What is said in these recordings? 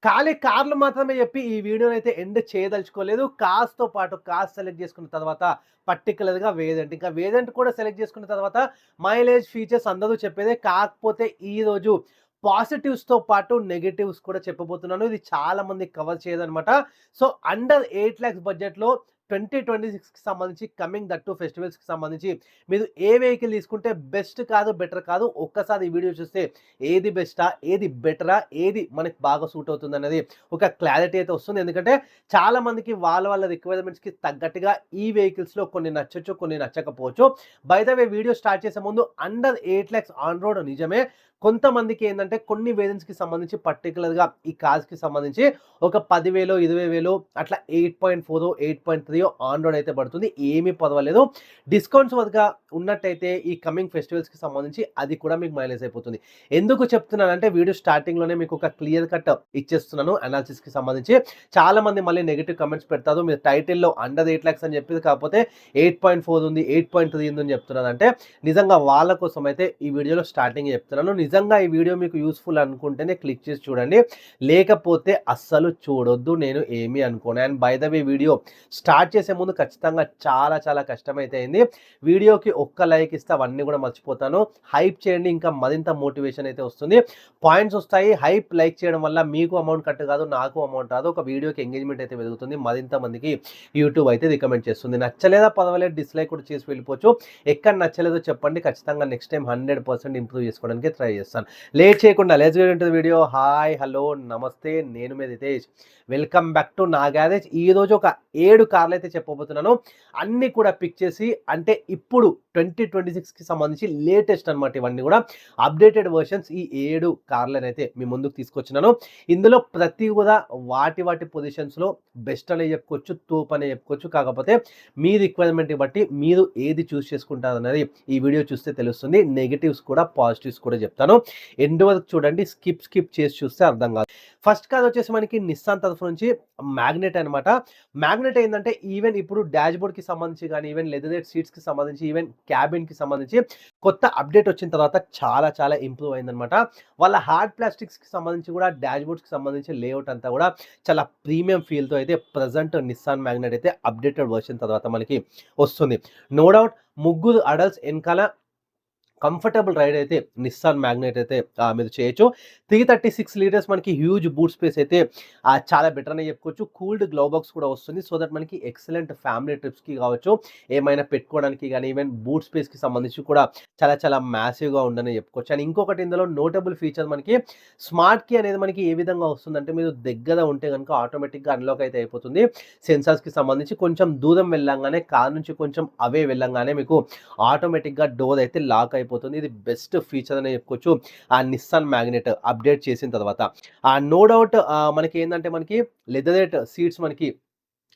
ఖాళీ కార్లు మాత్రమే చెప్పి ఈ వీడియోనైతే ఎండ్ చేయదలుచుకోలేదు. కార్స్‌తో పాటు కార్స్ సెలెక్ట్ చేసుకున్న తర్వాత పర్టిక్యులర్‌గా వేరియంట్. ఇంకా వేరియంట్ కూడా సెలెక్ట్ చేసుకున్న తర్వాత మైలేజ్, ఫీచర్స్ అందరూ చెప్పేదే. కాకపోతే ఈరోజు పాజిటివ్స్‌తో పాటు నెగెటివ్స్ కూడా చెప్పబోతున్నాను. ఇది చాలా మందికి కవర్ చేయదనమాట. సో, అండర్ 8,00,000 బడ్జెట్‌లో 2026కి సంబంధించి కమింగ్ దట్ టు ఫెస్టివల్స్‌కి సంబంధించి మీరు ఏ వెహికల్ తీసుకుంటే బెస్ట్ కాదు, బెటర్ కాదు. ఒక్కసారి ఈ వీడియో చూస్తే ఏది బెస్టా? ఏది బెటరా? ఏది మనకి బాగా సూట్ అవుతుందనేది ఒక క్లారిటీ అయితే వస్తుంది. ఎందుకంటే చాలా మందికి వాళ్ళ రిక్వైర్మెంట్స్‌కి తగ్గట్టుగా ఈ వెహికల్స్‌లో కొన్ని నచ్చొచ్చు, కొన్ని నచ్చకపోవచ్చు. By the way video start చేసే ముందు అండర్ 8,00,000 ఆన్ రోడ్ నిజమే. కొంతమందికి ఏందంటే కొన్ని వేరియంట్స్‌కి సంబంధించి పర్టిక్యులర్‌గా ఈ కార్స్‌కి సంబంధించి ఒక 10,000, 20,000 అట్లా 8.4, 8.3 ఆన్ రోడ్ అయితే పడుతుంది. ఏమీ పర్వాలేదు. డిస్కౌంట్స్ వరక ఉన్నట్టయితే ఈ కమింగ్ ఫెస్టివల్స్‌కి సంబంధించి అది కూడా మీకు మైలేజ్ అయిపోతుంది. ఎందుకు చెప్తున్నానంటే వీడియో స్టార్టింగ్‌లోనే మీకు ఒక క్లియర్ కట్ ఇచ్చేస్తున్నాను అనాలిసిస్‌కి సంబంధించి. చాలా మంది మళ్ళీ నెగెటివ్ కామెంట్స్ పెడతారు. మీరు టైటిల్‌లో అండర్ 8,00,000 అని చెప్పేది కాకపోతే 8.4 ఉంది, 8.3 ఉందని చెప్తున్నారంటే నిజంగా వాళ్ళ కోసం అయితే ఈ వీడియోలో స్టార్టింగ్ చెప్తున్నాను. నిజంగా ఈ వీడియో మీకు యూస్‌ఫుల్ అనుకుంటేనే క్లిక్ చేసి చూడండి. లేకపోతే అస్సలు చూడొద్దు. నేను ఏమీ అనుకోను. And by the way video start చేసే ముందు ఖచ్చితంగా చాలా కష్టమైతే అయింది. వీడియోకి ఒక్క లైక్ ఇస్తే అవన్నీ కూడా మర్చిపోతాను. హైప్ చేయండి. ఇంకా మరింత మోటివేషన్ అయితే వస్తుంది. పాయింట్స్ వస్తాయి. హైప్, లైక్ చేయడం వల్ల మీకు అమౌంట్ కట్ కాదు, నాకు అమౌంట్ రాదు. ఒక వీడియోకి ఎంగేజ్మెంట్ అయితే పెరుగుతుంది. మరింత మందికి యూట్యూబ్ అయితే రికమెండ్ చేస్తుంది. నచ్చలేదా పర్వాలేదు, డిస్లైక్ కూడా చేసి వెళ్ళిపోవచ్చు. ఎక్కడ నచ్చలేదో చెప్పండి. ఖచ్చితంగా నెక్స్ట్ టైం 100% ఇంప్రూవ్ చేసుకోవడానికి ట్రై చేస్తాను. లేట్ చేయకుండా let's get into the video. Hi, hello, నమస్తే. నేను మీ రితేష్. వెల్కమ్ బ్యాక్ టు నా గ్యారేజ్. ఈరోజు ఒక 7 కార్లు అయితే చెప్పబోతున్నాను. అన్నీ కూడా పిక్ చేసి, అంటే ఇప్పుడు 2026కి సంబంధించి లేటెస్ట్ అనమాట. ఇవన్నీ కూడా అప్డేటెడ్ వర్షన్స్. ఈ 7 కార్లనైతే మీ ముందుకు తీసుకొచ్చినాను. ఇందులో ప్రతి కూడా వాటి పొజిషన్స్‌లో బెస్ట్ అనే చెప్పుకోవచ్చు, తోపు అనే చెప్పుకోవచ్చు. కాకపోతే మీ రిక్వైర్మెంట్ బట్టి మీరు ఏది చూస్ చేసుకుంటారనేది ఈ వీడియో చూస్తే తెలుస్తుంది. నెగెటివ్స్ కూడా, పాజిటివ్స్ కూడా చెప్తాను. ఎండ్ వరకు చూడండి. స్కిప్ చేసి చూస్తే అర్థం కాదు. ఫస్ట్ కార్ వచ్చేసి మనకి నిస్సాన్ తరఫు నుంచి మ్యాగ్నెట్ అనమాట. మ్యాగ్నెట్ ఏంటంటే ఈవెన్ ఇప్పుడు డాష్ బోర్డ్‌కి సంబంధించి గానీ, ఈవెన్ లెదరేట్ సీట్స్‌కి సంబంధించి, ఈవెన్ క్యాబిన్‌కి సంబంధించి కొత్త అప్డేట్ వచ్చిన తర్వాత చాలా ఇంప్రూవ్ అయిందనమాట. వాళ్ళ హార్డ్ ప్లాస్టిక్స్‌కి సంబంధించి కూడా, డాష్ బోర్డ్స్‌కి సంబంధించి లేఅవుట్ అంతా కూడా చాలా ప్రీమియం ఫీల్‌తో అయితే ప్రెజెంట్ నిస్సాన్ మ్యాగ్నెట్ అయితే అప్డేటెడ్ వర్షన్ తర్వాత మనకి వస్తుంది. నో డౌట్ ముగ్గురు అడల్ట్స్ ఎనకాల కంఫర్టబుల్ రైడ్ అయితే నిస్సాన్ మ్యాగ్నెట్ అయితే మీరు చేయొచ్చు. 336 లీటర్స్ మనకి హ్యూజ్ బూట్ స్పేస్ అయితే చాలా బెటర్ అనే చెప్పుకోవచ్చు. కూల్డ్ గ్లవ్ బాక్స్ కూడా వస్తుంది. సో దట్ మనకి ఎక్సలెంట్ ఫ్యామిలీ ట్రిప్స్‌కి కావచ్చు, ఏమైనా పెట్టుకోవడానికి గానీ, ఈవెన్ బూట్ స్పేస్‌కి సంబంధించి కూడా చాలా మ్యాసివ్‌గా ఉందని చెప్పుకోవచ్చు. అండ్ ఇంకొకటి ఇందులో నోటబుల్ ఫీచర్ మనకి స్మార్ట్ కీ అనేది మనకి ఏ విధంగా వస్తుందంటే, మీరు దగ్గర ఉంటే గనుక ఆటోమేటిక్‌గా అన్‌లాక్ అయితే అయిపోతుంది. సెన్సార్స్‌కి సంబంధించి కొంచెం దూరం వెళ్ళంగానే, కార్ నుంచి కొంచెం అవే వెళ్ళంగానే మీకు ఆటోమేటిక్‌గా డోర్ అయితే లాక్ అయిపోతుంది. ఇది బెస్ట్ ఫీచర్ అనే చెప్పుకోవచ్చు. ఆ నిస్సాన్ మ్యాగ్నెట్ అప్డేట్ చేసిన తర్వాత. నో డౌట్ మనకి ఏందంటే మనకి లెదరేట్ సీట్స్ మనకి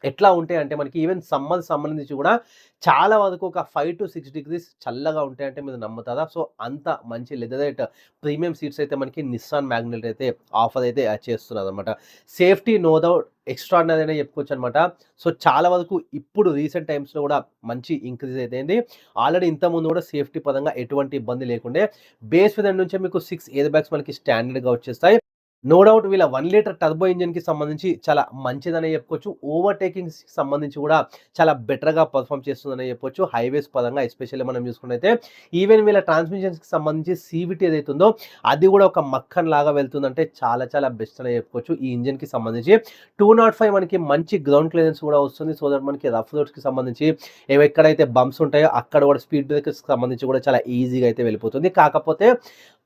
ఎట్లా ఉంటాయంటే మనకి ఈవెన్ సమ్మర్ సంబంధించి కూడా చాలా వరకు ఒక 5-6 డిగ్రీస్ చల్లగా ఉంటాయంటే మీరు నమ్ముతారా? సో అంత మంచి లెదరేట్ ప్రీమియం సీట్స్ అయితే మనకి నిస్సాన్ మ్యాగ్నెట్ అయితే ఆఫర్ అయితే చేస్తున్నదనమాట. సేఫ్టీ నో డౌట్ ఎక్స్ట్రార్డినరీ అనే చెప్పుకోవచ్చనమాట. సో చాలా వరకు ఇప్పుడు రీసెంట్ టైమ్స్‌లో కూడా మంచి ఇంక్రీజ్ అయితే అయింది. ఆల్రెడీ ఇంతకుముందు కూడా సేఫ్టీ పరంగా ఎటువంటి ఇబ్బంది లేకుండే. బేస్ వేరియంట్ నుంచే మీకు 6 ఎయిర్ బ్యాగ్స్ మనకి స్టాండర్డ్‌గా వచ్చేస్తాయి. నో డౌట్ వీళ్ళ 1 లీటర్ టర్బో ఇంజిన్‌కి సంబంధించి చాలా మంచిదనే చెప్పుకోవచ్చు. ఓవర్‌టేకింగ్స్‌కి సంబంధించి కూడా చాలా బెటర్‌గా పెర్ఫార్మ్ చేస్తుందనే చెప్పొచ్చు. హైవేస్ పరంగా ఎస్పెషల్లీ మనం చూసుకున్నట్టయితే ఈవెన్ వీళ్ళ ట్రాన్స్‌మిషన్స్‌కి సంబంధించి సీవీటీ ఏదైతే ఉందో అది కూడా ఒక మక్కన్ లాగా వెళ్తుందంటే చాలా బెస్ట్ అనే చెప్పుకోవచ్చు ఈ ఇంజిన్‌కి సంబంధించి. 205 మనకి మంచి గ్రౌండ్ క్లియరెన్స్ కూడా వస్తుంది. సో దట్ మనకి రఫ్ రోడ్స్‌కి సంబంధించి ఎక్కడైతే బంప్స్ ఉంటాయో అక్కడ కూడా స్పీడ్ బ్రేకర్స్‌కి సంబంధించి కూడా చాలా ఈజీగా అయితే వెళ్ళిపోతుంది. కాకపోతే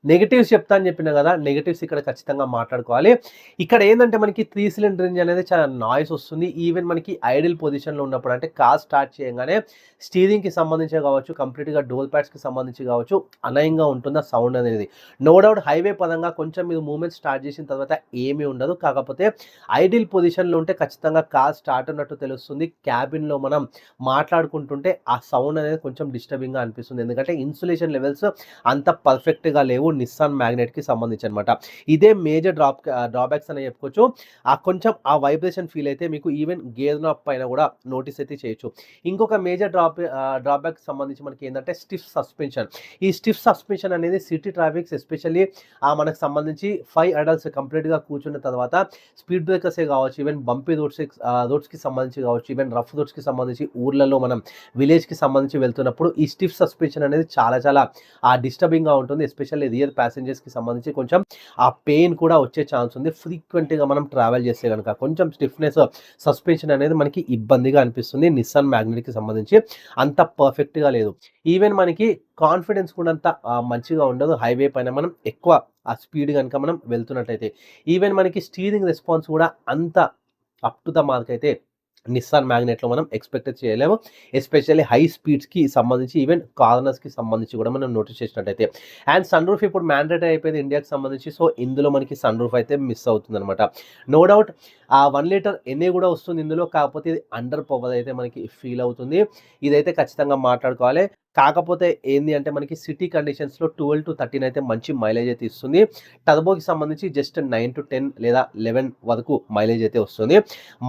నెగెటివ్స్ చెప్తా అని చెప్పినా కదా! నెగెటివ్స్ ఇక్కడ ఖచ్చితంగా మాట్లాడుకోవాలి. ఇక్కడ ఏందంటే మనకి 3 సిలిండర్ ఇంజిన్ అనేది చాలా నాయిస్ వస్తుంది. ఈవెన్ మనకి ఐడిల్ పొజిషన్‌లో ఉన్నప్పుడు, అంటే కార్ స్టార్ట్ చేయంగానే స్టీరింగ్‌కి సంబంధించే కావచ్చు, కంప్లీట్‌గా డోర్ ప్యాడ్స్‌కి సంబంధించి కావచ్చు, అనయంగా ఉంటుంది ఆ సౌండ్ అనేది. నో డౌట్ హైవే పరంగా కొంచెం మీరు మూవ్‌మెంట్ స్టార్ట్ చేసిన తర్వాత ఏమీ ఉండదు. కాకపోతే ఐడిల్ పొజిషన్‌లో ఉంటే ఖచ్చితంగా కార్ స్టార్ట్ ఉన్నట్టు తెలుస్తుంది. క్యాబిన్‌లో మనం మాట్లాడుకుంటుంటే ఆ సౌండ్ అనేది కొంచెం డిస్టర్బింగ్‌గా అనిపిస్తుంది. ఎందుకంటే ఇన్సులేషన్ లెవెల్స్ అంత పర్ఫెక్ట్‌గా లేవు. కూడా నిస్సాన్ మ్యాగ్నెట్కి సంబంధించి అనమాట. ఇదే మేజర్ డ్రాబ్యాక్స్ అని చెప్పుకోవచ్చు. కొంచెం ఆ వైబ్రేషన్ ఫీల్ అయితే మీకు ఈవెన్ గేర్ నాబ్ పైన కూడా నోటీస్ అయితే చేయొచ్చు. ఇంకొక మేజర్ డ్రాబ్యాక్ సంబంధించి మనకి ఏంటంటే స్టిఫ్ సస్పెన్షన్. ఈ స్టిఫ్ సస్పెన్షన్ అనేది సిటీ ట్రాఫిక్స్ ఎస్పెషల్లీ మనకు సంబంధించి 5 అడల్ట్స్ కంప్లీట్గా కూర్చున్న తర్వాత స్పీడ్ బ్రేకర్సే కావచ్చు, ఈవెన్ బంపీ రోడ్స్కి సంబంధించి కావచ్చు, ఈవెన్ రఫ్ రోడ్స్కి సంబంధించి ఊర్లలో మనం విలేజ్కి సంబంధించి వెళ్తున్నప్పుడు ఈ స్టిఫ్ సస్పెన్షన్ అనేది చాలా చాలా డిస్టర్బింగ్గా ఉంటుంది. ఎస్పెషల్లీ రియర్ ప్యాసింజర్స్కి సంబంధించి కొంచెం ఆ పెయిన్ కూడా వచ్చే ఛాన్స్ ఉంది ఫ్రీక్వెంట్గా మనం ట్రావెల్ చేస్తే కనుక. కొంచెం స్టిఫ్నెస్ సస్పెన్షన్ అనేది మనకి ఇబ్బందిగా అనిపిస్తుంది. నిస్సాన్ మ్యాగ్నెట్కి సంబంధించి అంత పర్ఫెక్ట్గా లేదు. ఈవెన్ మనకి కాన్ఫిడెన్స్ కూడా అంత మంచిగా ఉండదు హైవే పైన మనం ఎక్కువ స్పీడ్ కనుక మనం వెళ్తున్నట్టయితే. ఈవెన్ మనకి స్టీరింగ్ రెస్పాన్స్ కూడా అంత అప్ టు ద మార్క్ అయితే నిస్సాన్ మ్యాగ్నెట్లో మనం ఎక్స్పెక్ట్ చేయలేము. ఎస్పెషల్లీ హై స్పీడ్స్కి సంబంధించి ఈవెన్ కార్నర్స్కి సంబంధించి కూడా మనం నోటీస్ చేసినట్టయితే. అండ్ సన్ రూఫ్ ఇప్పుడు మ్యాండేటరీ అయిపోయింది ఇండియాకి సంబంధించి. సో ఇందులో మనకి సన్ రూఫ్ అయితే మిస్ అవుతుంది అనమాట. నో డౌట్ 1 లీటర్ ఎన్ఏ కూడా వస్తుంది ఇందులో. కాకపోతే ఇది అండర్ పవర్ అయితే మనకి ఫీల్ అవుతుంది. ఇదైతే ఖచ్చితంగా మాట్లాడుకోవాలి. కాకపోతే ఏంది అంటే మనకి సిటీ కండిషన్స్లో 12 to 13 అయితే మంచి మైలేజ్ అయితే ఇస్తుంది. టర్బోకి సంబంధించి జస్ట్ 9 to 10 లేదా 11 వరకు మైలేజ్ అయితే వస్తుంది.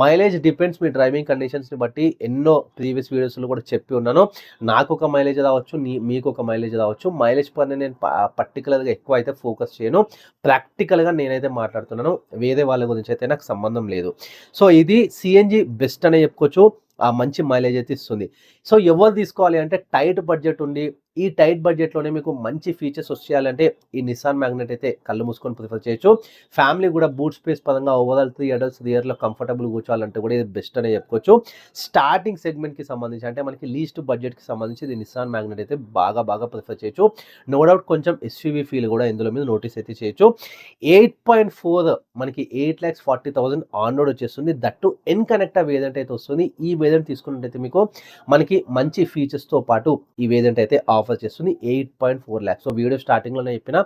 మైలేజ్ డిపెండ్స్ మీ డ్రైవింగ్ కండిషన్స్ని బట్టి. ఎన్నో ప్రీవియస్ వీడియోస్లో కూడా చెప్పి ఉన్నాను. నాకు ఒక మైలేజ్ రావచ్చు, మీకు ఒక మైలేజ్ రావచ్చు. మైలేజ్ పైన నేను పర్టికులర్గా ఎక్కువ అయితే ఫోకస్ చేయను. ప్రాక్టికల్గా నేనైతే మాట్లాడుతున్నాను. వేరే వాళ్ళ గురించి అయితే నాకు సంబంధం లేదు. సో ఇది సిఎన్జి బెస్ట్ అనే చెప్పుకోవచ్చు. మంచి మైలేజ్ అయితే ఇస్తుంది. సో ఎవరు తీసుకోవాలి అంటే టైట్ బడ్జెట్ ఉండి ఈ టైట్ బడ్జెట్లోనే మీకు మంచి ఫీచర్స్ వచ్చేయాలంటే ఈ నిస్సాన్ మ్యాగ్నెట్ అయితే కళ్ళు మూసుకొని ప్రిఫర్ చేయొచ్చు. ఫ్యామిలీ కూడా బూట్ స్పేస్ పరంగా ఓవరాల్ 3 అడల్ట్స్ రియర్లో కంఫర్టబుల్ కూర్చోవాలంటే కూడా ఇది బెస్ట్ అనే చెప్పుకోవచ్చు. స్టార్టింగ్ సెగ్మెంట్కి సంబంధించి అంటే మనకి లీస్ట్ బడ్జెట్కి సంబంధించి ఇది నిస్సాన్ మ్యాగ్నెట్ అయితే బాగా ప్రిఫర్ చేయొచ్చు. నో డౌట్ కొంచెం ఎస్యూవీ ఫీల్ కూడా ఇందులో మీద నోటీస్ అయితే చేయొచ్చు. 8.4 మనకి 8,40,000 ఆన్ రోడ్ వచ్చేస్తుంది. దట్టు ఎన్ కనెక్టా వేరియంట్ అయితే వస్తుంది. ఈ వేరియంట్ తీసుకున్నట్టయితే మీకు మనకి మంచి ఫీచర్స్తో పాటు ఈ వేరియంట్ అయితే ఆఫర్ చేస్తుంది. 8.4 lakhs. సో వీడియో స్టార్టింగ్లోనే చెప్పిన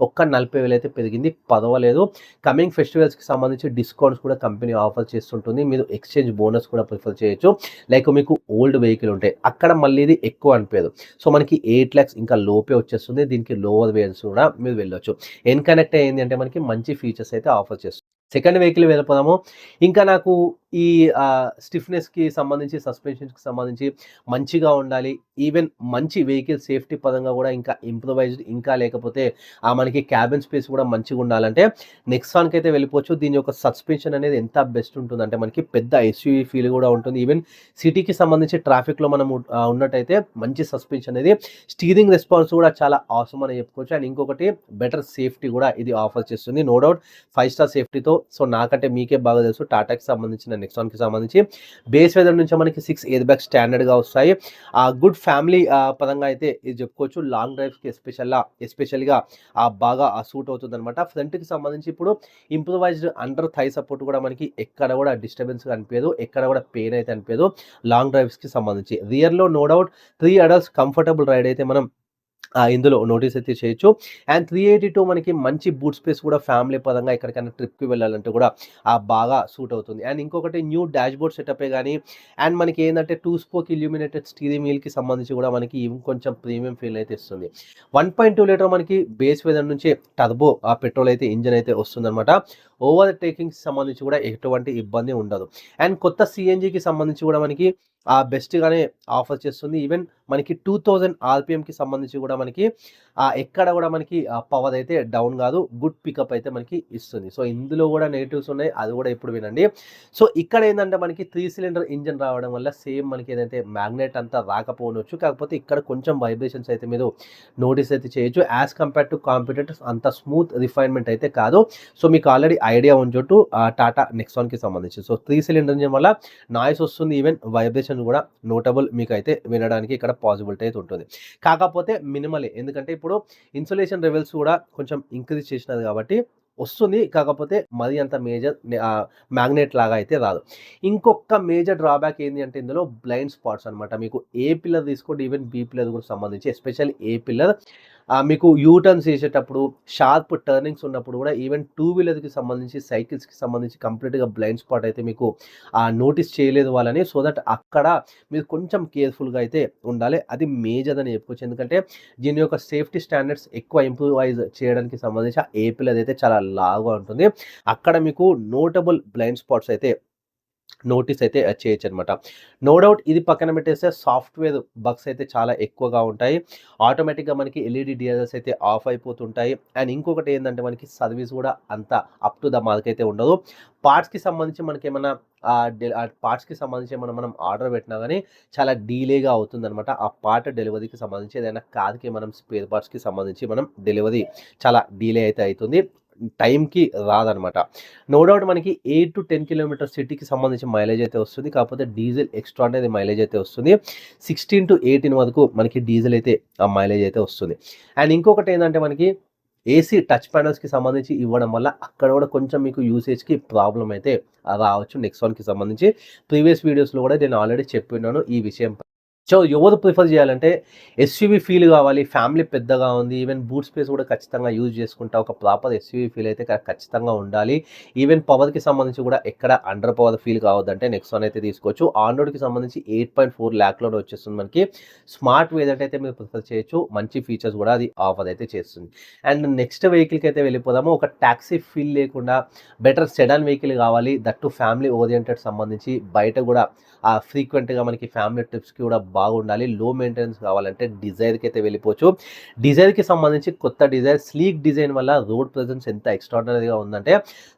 ఒక్క 40,000 అయితే పెరిగింది, పర్వాలేదు. కమింగ్ ఫెస్టివల్స్కి సంబంధించి డిస్కౌంట్స్ కూడా కంపెనీ ఆఫర్ చేస్తుంటుంది. మీరు ఎక్స్చేంజ్ బోనస్ కూడా ప్రిఫర్ చేయొచ్చు. లైక్ మీకు ఓల్డ్ వెహికల్ ఉంటే అక్కడ మళ్ళీ ఇది ఎక్కువ అనిపించదు. సో మనకి 8 lakhs ఇంకా లోపే వచ్చేస్తుంది. దీనికి లోవర్ వేరియంట్స్ కూడా మీరు వెళ్ళొచ్చు. ఎన్ కనెక్ట్ అయ్యింది అంటే మనకి మంచి ఫీచర్స్ అయితే ఆఫర్ చేస్తుంది. సెకండ్ వెహికల్ వెళ్ళిపోదాము. ఇంకా నాకు ఈ స్టిఫ్నెస్కి సంబంధించి సస్పెన్షన్స్కి సంబంధించి మంచిగా ఉండాలి. ఈవెన్ మంచి వెహికల్ సేఫ్టీ పరంగా కూడా ఇంకా ఇంప్రూవైజ్డ్, ఇంకా లేకపోతే మనకి క్యాబిన్ స్పేస్ కూడా మంచిగా ఉండాలంటే నెక్సాన్కి అయితే వెళ్ళిపోవచ్చు. దీని యొక్క సస్పెన్షన్ అనేది ఎంత బెస్ట్ ఉంటుందంటే మనకి పెద్ద ఎస్యూవీ ఫీల్ కూడా ఉంటుంది. ఈవెన్ సిటీకి సంబంధించి ట్రాఫిక్లో మనం ఉన్నట్టయితే మంచి సస్పెన్షన్ అనేది. స్టీరింగ్ రెస్పాన్స్ కూడా చాలా ఆసమ్ అని చెప్పుకోవచ్చు. అండ్ ఇంకొకటి బెటర్ సేఫ్టీ కూడా ఇది ఆఫర్ చేస్తుంది. నో డౌట్ 5 స్టార్ సేఫ్టీతో. సో నాకంటే మీకే బాగా తెలుసు టాటాకి సంబంధించిన నెక్సాన్కి సంబంధించి బేస్ వెదర్ నుంచి మనకి 6 ఎయిర్ బ్యాగ్స్ స్టాండర్డ్గా వస్తాయి. గుడ్ ఫ్యామిలీ పరంగా అయితే ఇది చెప్పుకోవచ్చు. లాంగ్ డ్రైవ్స్కి ఎస్పెషల్గా బాగా సూట్ అవుతుంది అనమాట. ఫ్రంట్కి సంబంధించి ఇప్పుడు ఇంప్రూవైజ్డ్ అండర్ థై సపోర్ట్ కూడా మనకి ఎక్కడ కూడా డిస్టర్బెన్స్ అనిపించదు, ఎక్కడ కూడా పెయిన్ అయితే అనిపించదు లాంగ్ డ్రైవ్స్కి సంబంధించి. రియర్లో no doubt 3 adults comfortable ride అయితే మనం ఇందులో నోటీస్ అయితే చేయొచ్చు. అండ్ 382 మనకి మంచి బూట్ స్పేస్ కూడా ఫ్యామిలీ పరంగా ఎక్కడికైనా ట్రిప్కి వెళ్ళాలంటే కూడా బాగా సూట్ అవుతుంది. అండ్ ఇంకొకటి న్యూ డాష్ బోర్డ్ సెటపే కానీ అండ్ మనకి ఏంటంటే 2 స్పోక్ ఇల్యూమినేటెడ్ స్టీరింగ్ వీల్కి సంబంధించి కూడా మనకి ఇంకొంచెం ప్రీమియం ఫీల్ అయితే ఇస్తుంది. 1.2 లీటర్ మనకి బేస్ వేదర్ నుంచి టర్బో పెట్రోల్ అయితే ఇంజన్ అయితే వస్తుందన్నమాట. ఓవర్ టేకింగ్కి సంబంధించి కూడా ఎటువంటి ఇబ్బంది ఉండదు. అండ్ కొత్త సిఎన్జికి సంబంధించి కూడా మనకి బెస్ట్గానే ఆఫర్ చేస్తుంది. ఈవెన్ మనకి 2000 ఆర్పిఎంకి సంబంధించి కూడా మనకి ఎక్కడ కూడా మనకి పవర్ అయితే డౌన్ కాదు, గుడ్ పికప్ అయితే మనకి ఇస్తుంది. సో ఇందులో కూడా నెగిటివ్స్ ఉన్నాయి, అది కూడా ఇప్పుడు వినండి. సో ఇక్కడ ఏంటంటే మనకి 3 సిలిండర్ ఇంజన్ రావడం వల్ల సేమ్ మనకి ఏదైతే మ్యాగ్నెట్ అంతా రాకపోవచ్చు, కాకపోతే ఇక్కడ కొంచెం వైబ్రేషన్స్ అయితే మీరు నోటీస్ అయితే చేయొచ్చు. యాజ్ కంపేర్ టు కాంపిటేటర్స్ అంత స్మూత్ రిఫైన్మెంట్ అయితే కాదు. సో మీకు ఆల్రెడీ ఐడియా ఉంచొట్టు టాటా నెక్సాన్కి సంబంధించి. సో 3 సిలిండర్ ఇంజన్ వల్ల నాయిస్ వస్తుంది, ఈవెన్ వైబ్రేషన్ కూడా నోటబుల్ మీకు అయితే వినడానికి ఇక్కడ పాసిబిలిటీ అయితే ఉంటుంది. కాకపోతే మినిమలే, ఎందుకంటే ఇప్పుడు ఇన్సులేషన్ లెవెల్స్ కూడా కొంచెం ఇంక్రీజ్ చేసినది కాబట్టి వస్తుంది. కాకపోతే మరి అంత మేజర్ మ్యాగ్నెట్ లాగా అయితే రాదు. ఇంకొక మేజర్ డ్రాబ్యాక్ ఏంటి అంటే ఇందులో బ్లైండ్ స్పాట్స్ అనమాట. మీకు ఏ పిల్లర్ తీసుకోండి, ఈవెన్ బి పిల్లర్ కూడా సంబంధించి ఎస్పెషల్లీ ఏ పిల్లర్ మీకు యూ టర్న్స్ చేసేటప్పుడు, షార్ప్ టర్నింగ్స్ ఉన్నప్పుడు కూడా ఈవెన్ టూ వీలర్‌కి సంబంధించి, సైకిల్స్‌కి సంబంధించి కంప్లీట్‌గా బ్లైండ్ స్పాట్ అయితే మీకు నోటీస్ చేయలేదు వాళ్ళని. సో దట్ అక్కడ మీరు కొంచెం కేర్‌ఫుల్‌గా అయితే ఉండాలి. అది మేజర్ అని చెప్పుకోవచ్చు. ఎందుకంటే దీని యొక్క సేఫ్టీ స్టాండర్డ్స్ ఎక్కువ ఇంప్రూవైజ్ చేయడానికి సంబంధించి ఆ ఏపీలో అదైతే చాలా లావుగా ఉంటుంది. అక్కడ మీకు నోటబుల్ బ్లైండ్ స్పాట్స్ అయితే నోటీస్ అయితే చేయొచ్చనమాట. నో డౌట్ ఇది పక్కన పెట్టేస్తే సాఫ్ట్‌వేర్ బగ్స్ అయితే చాలా ఎక్కువగా ఉంటాయి. ఆటోమేటిక్‌గా మనకి ఎల్ఈడీ డివైసెస్ అయితే ఆఫ్ అయిపోతుంటాయి. అండ్ ఇంకొకటి ఏందంటే మనకి సర్వీస్ కూడా అంత అప్ టు ద మార్క్ అయితే ఉండదు. పార్ట్స్‌కి సంబంధించి మనకేమన్నా పార్ట్స్‌కి సంబంధించి ఏమన్నా మనం ఆర్డర్ పెట్టినా గానీ చాలా డీలేగా అవుతుందనమాట. ఆ పార్ట్ డెలివరీకి సంబంధించి ఏదైనా కార్‌కి మనం స్పేర్ పార్ట్స్‌కి సంబంధించి మనం డెలివరీ చాలా డీలే అయితే అయితుంది. టైంకి రాదనమాట. నో డౌట్ మనకి 8-10 కిలోమీటర్స్ సిటీకి సంబంధించి మైలేజ్ అయితే వస్తుంది. కాకపోతే డీజిల్ ఎక్స్ట్రా అనేది మైలేజ్ అయితే వస్తుంది. 16-18 వరకు మనకి డీజిల్ అయితే ఆ మైలేజ్ అయితే వస్తుంది. అండ్ ఇంకొకటి ఏందంటే మనకి ఏసీ టచ్ ప్యానెల్స్‌కి సంబంధించి ఇవ్వడం వల్ల అక్కడ కూడా కొంచెం మీకు యూసేజ్‌కి ప్రాబ్లమ్ అయితే రావచ్చు నెక్సాన్‌కి సంబంధించి. ప్రీవియస్ వీడియోస్‌లో కూడా నేను ఆల్రెడీ చెప్పిన్నాను ఈ విషయం. సో, ఎవరు ప్రిఫర్ చేయాలంటే ఎస్యూవీ ఫీల్ కావాలి. ఫ్యామిలీ పెద్దగా ఉంది. ఈవెన్ బూట్ స్పేస్ కూడా ఖచ్చితంగా యూజ్ చేసుకుంటా ఒక ప్రాపర్ ఎస్యూవీ ఫీల్ అయితే ఖచ్చితంగా ఉండాలి. ఈవెన్ పవర్‌కి సంబంధించి కూడా ఎక్కడ అండర్ పవర్ ఫీల్ కావద్దంటే నెక్సాన్ అయితే తీసుకోవచ్చు. ఆన్ రోడ్‌కి సంబంధించి 8.4 లాఖ్‌లోనే వచ్చేస్తుంది మనకి. స్మార్ట్ వేరియంట్ అయితే మీరు ప్రిఫర్ చేయొచ్చు. మంచి ఫీచర్స్ కూడా అది ఆఫర్ అయితే చేస్తుంది. అండ్ నెక్స్ట్ వెహికల్‌కి అయితే వెళ్ళిపోదాము. ఒక టాక్సీ ఫీల్ లేకుండా బెటర్ సెడాన్ వెహికల్ కావాలి. దట్ టు ఫ్యామిలీ ఓరియెంటెడ్ సంబంధించి బయట కూడా ఫ్రీక్వెంట్‌గా మనకి ఫ్యామిలీ ట్రిప్స్‌కి కూడా బాగుండాలి. లో మెయింటెనెన్స్ కావాలంటే డిజైర్‌కి అయితే వెళ్ళిపోవచ్చు. డిజైర్‌కి సంబంధించి కొత్త డిజైర్ స్లీక్ డిజైన్ వల్ల రోడ్ ప్రెజెన్స్ ఎంత ఎక్స్ట్రార్డినరీగా ఉందంటే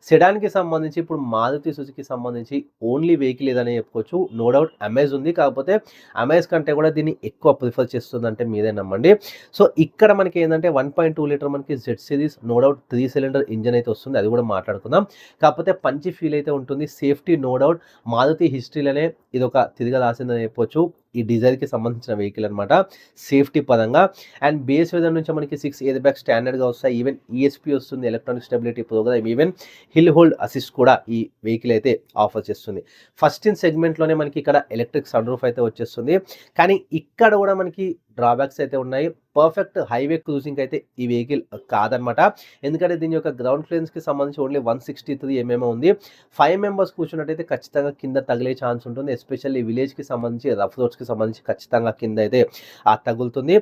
సెడాన్‌కి సంబంధించి ఇప్పుడు మారుతి సుజుకి సంబంధించి ఓన్లీ వెహికల్ ఇదనే చెప్పుకోవచ్చు. నో డౌట్ అమేజ్ ఉంది. కాకపోతే అమేజ్ కంటే కూడా దీన్ని ఎక్కువ ప్రిఫర్ చేస్తుందంటే మీరే నమ్మండి. సో, ఇక్కడ మనకి ఏందంటే 1.2 లీటర్ మనకి Z series no doubt 3 cylinder engine అయితే వస్తుంది. అది కూడా మాట్లాడుకుందాం. కాకపోతే పంచి ఫీల్ అయితే ఉంటుంది. సేఫ్టీ నో డౌట్ మారుతి హిస్టరీలోనే ఇదొక తిరగరాసిందని చెప్పొచ్చు. ఈ డిజైర్‌కి సంబంధించిన వెహికల్ అనమాట. సేఫ్టీ పరంగా అండ్ బేస్ వెదర్ నుంచి మనకి 6 ఎయిర్ బ్యాగ్స్ స్టాండర్డ్‌గా వస్తాయి. ఈవెన్ ఈఎస్పీ వస్తుంది. Electronic stability program even hill hold assist కూడా ఈ వెహికల్ అయితే ఆఫర్ చేస్తుంది. ఫస్ట్ ఇన్ సెగ్మెంట్‌లోనే మనకి ఇక్కడ ఎలక్ట్రిక్ సన్ రూఫ్ అయితే వచ్చేస్తుంది. కానీ ఇక్కడ కూడా మనకి డ్రాబ్యాక్స్ అయితే ఉన్నాయి. పర్ఫెక్ట్ హైవే క్రూజింగ్ అయితే ఈ వెహికల్ కాదనమాట. ఎందుకంటే దీని యొక్క గ్రౌండ్ క్లియరెన్స్‌కి సంబంధించి ఓన్లీ 163 ఉంది. 5 మెంబర్స్ కూర్చున్నట్టయితే ఖచ్చితంగా కింద తగిలే ఛాన్స్ ఉంటుంది. ఎస్పెషల్లీ విలేజ్‌కి సంబంధించి రఫ్ రోడ్స్‌కి సంబంధించి ఖచ్చితంగా కింద అయితే తగులుతుంది.